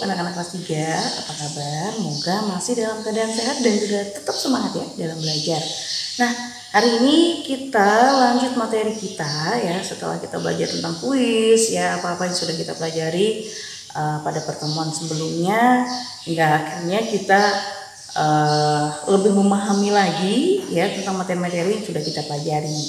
anak-anak kelas 3, apa kabar? Semoga masih dalam keadaan sehat dan juga tetap semangat ya dalam belajar. Nah, hari ini kita lanjut materi kita ya, setelah kita belajar tentang kuis ya, apa-apa yang sudah kita pelajari pada pertemuan sebelumnya, hingga akhirnya kita lebih memahami lagi ya tentang materi-materi yang sudah kita pelajari.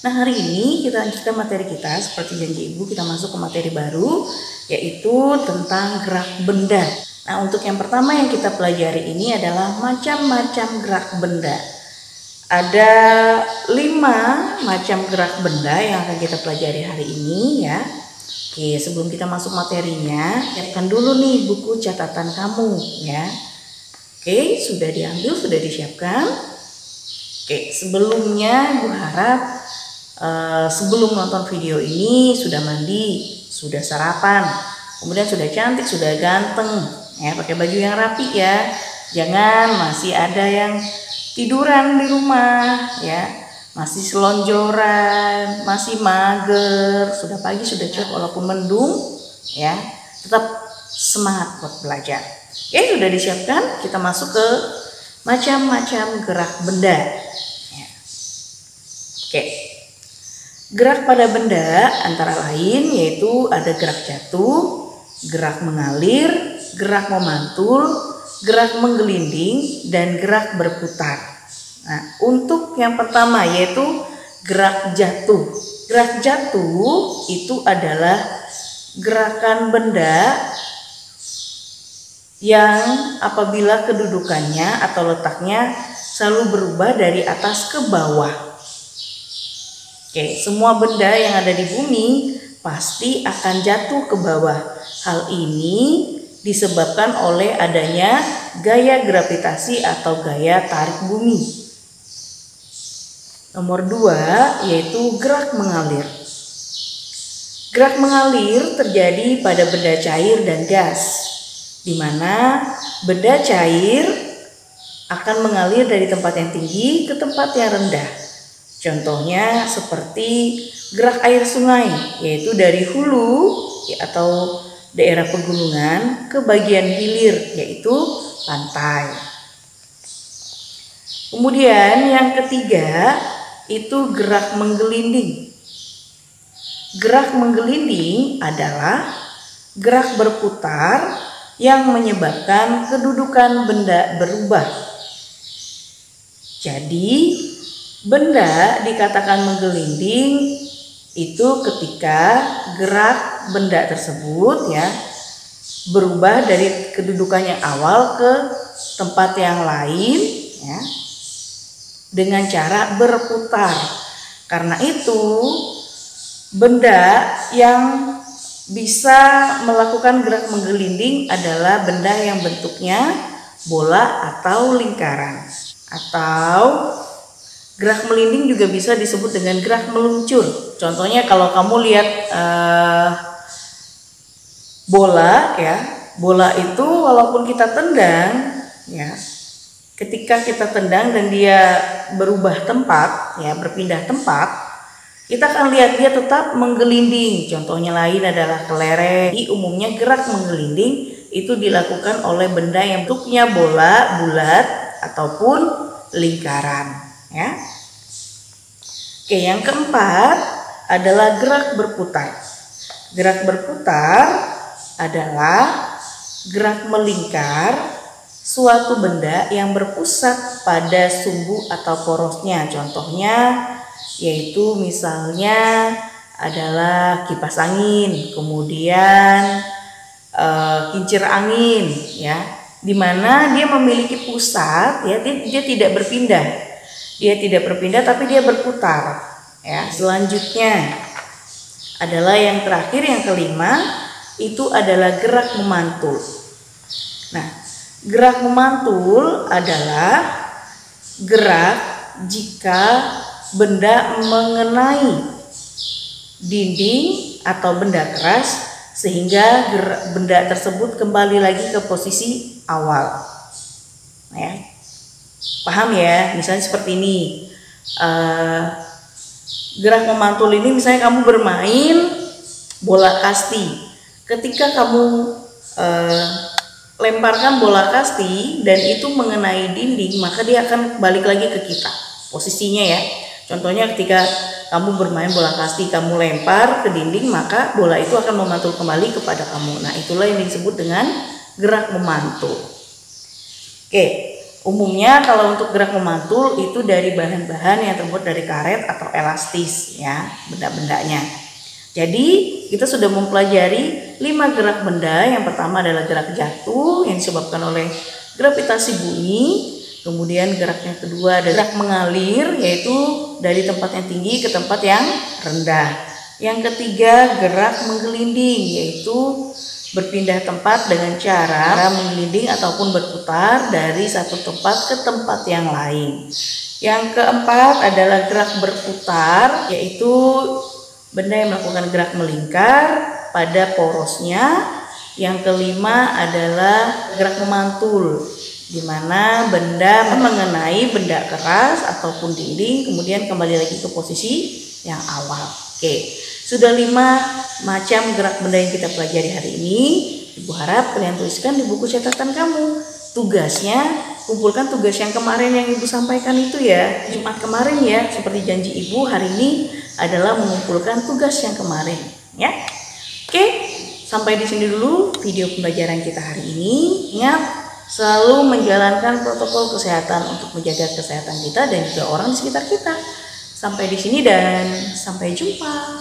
Nah, hari ini kita lanjutkan materi kita seperti janji ibu, kita masuk ke materi baru yaitu tentang gerak benda. Nah, untuk yang pertama yang kita pelajari ini adalah macam-macam gerak benda. Ada 5 macam gerak benda yang akan kita pelajari hari ini ya. Oke, sebelum kita masuk materinya, siapkan dulu nih buku catatan kamu ya. Oke, sudah diambil, sudah disiapkan. Oke, sebelumnya ibu harap sebelum nonton video ini sudah mandi, sudah sarapan, kemudian sudah cantik, sudah ganteng ya, pakai baju yang rapi ya. Jangan masih ada yang tiduran di rumah ya, masih selonjoran, masih mager, sudah pagi sudah cuek walaupun mendung ya, tetap semangat buat belajar. Oke, sudah disiapkan, kita masuk ke macam-macam gerak benda ya. Oke, gerak pada benda antara lain yaitu ada gerak jatuh, gerak mengalir, gerak memantul, gerak menggelinding, dan gerak berputar. Nah, untuk yang pertama yaitu gerak jatuh. Gerak jatuh itu adalah gerakan benda yang apabila kedudukannya atau letaknya selalu berubah dari atas ke bawah. Oke, semua benda yang ada di bumi pasti akan jatuh ke bawah. Hal ini disebabkan oleh adanya gaya gravitasi atau gaya tarik bumi. Nomor 2 yaitu gerak mengalir. Gerak mengalir terjadi pada benda cair dan gas, di mana benda cair akan mengalir dari tempat yang tinggi ke tempat yang rendah. Contohnya seperti gerak air sungai, yaitu dari hulu atau daerah pegunungan ke bagian hilir, yaitu pantai. Kemudian yang ketiga itu gerak menggelinding. Gerak menggelinding adalah gerak berputar yang menyebabkan kedudukan benda berubah. Jadi benda dikatakan menggelinding itu ketika gerak benda tersebut ya berubah dari kedudukan yang awal ke tempat yang lain ya dengan cara berputar. Karena itu benda yang bisa melakukan gerak menggelinding adalah benda yang bentuknya bola atau lingkaran. Atau gerak melinding juga bisa disebut dengan gerak meluncur. Contohnya kalau kamu lihat bola ya, bola itu walaupun kita tendang ya, ketika kita tendang dan dia berubah tempat ya, berpindah tempat, kita akan lihat dia tetap menggelinding. Contohnya lain adalah kelereng. Umumnya gerak menggelinding itu dilakukan oleh benda yang bentuknya bola, bulat ataupun lingkaran. Ya. Oke, yang keempat adalah gerak berputar. Gerak berputar adalah gerak melingkar suatu benda yang berpusat pada sumbu atau porosnya. Contohnya yaitu misalnya adalah kipas angin, kemudian kincir angin ya, di mana dia memiliki pusat ya, dia tidak berpindah. Dia tidak berpindah tapi dia berputar ya. Selanjutnya adalah yang terakhir, yang kelima itu adalah gerak memantul. Nah, gerak memantul adalah gerak jika benda mengenai dinding atau benda keras sehingga benda tersebut kembali lagi ke posisi awal ya. Paham ya? Misalnya seperti ini, gerak memantul ini misalnya kamu bermain bola kasti. Ketika kamu lemparkan bola kasti dan itu mengenai dinding, maka dia akan balik lagi ke kita posisinya ya. Contohnya ketika kamu bermain bola kasti, kamu lempar ke dinding, maka bola itu akan memantul kembali kepada kamu. Nah, itulah yang disebut dengan gerak memantul. Oke, umumnya kalau untuk gerak memantul itu dari bahan-bahan yang terbuat dari karet atau elastis ya, benda-bendanya. Jadi kita sudah mempelajari 5 gerak benda. Yang pertama adalah gerak jatuh yang disebabkan oleh gravitasi bumi. Kemudian gerak yang kedua adalah gerak mengalir, yaitu dari tempat yang tinggi ke tempat yang rendah. Yang ketiga gerak menggelinding, yaitu berpindah tempat dengan cara menggelinding ataupun berputar dari satu tempat ke tempat yang lain. Yang keempat adalah gerak berputar, yaitu benda yang melakukan gerak melingkar pada porosnya. Yang kelima adalah gerak memantul, di mana benda mengenai benda keras ataupun dinding kemudian kembali lagi ke posisi yang awal. Oke, sudah 5 macam gerak benda yang kita pelajari hari ini. Ibu harap kalian tuliskan di buku catatan kamu. Tugasnya, kumpulkan tugas yang kemarin yang Ibu sampaikan itu ya, Jumat kemarin ya, seperti janji Ibu. Hari ini adalah mengumpulkan tugas yang kemarin ya. Oke, sampai di sini dulu video pembelajaran kita hari ini. Ingat, selalu menjalankan protokol kesehatan untuk menjaga kesehatan kita dan juga orang di sekitar kita. Sampai di sini dan sampai jumpa.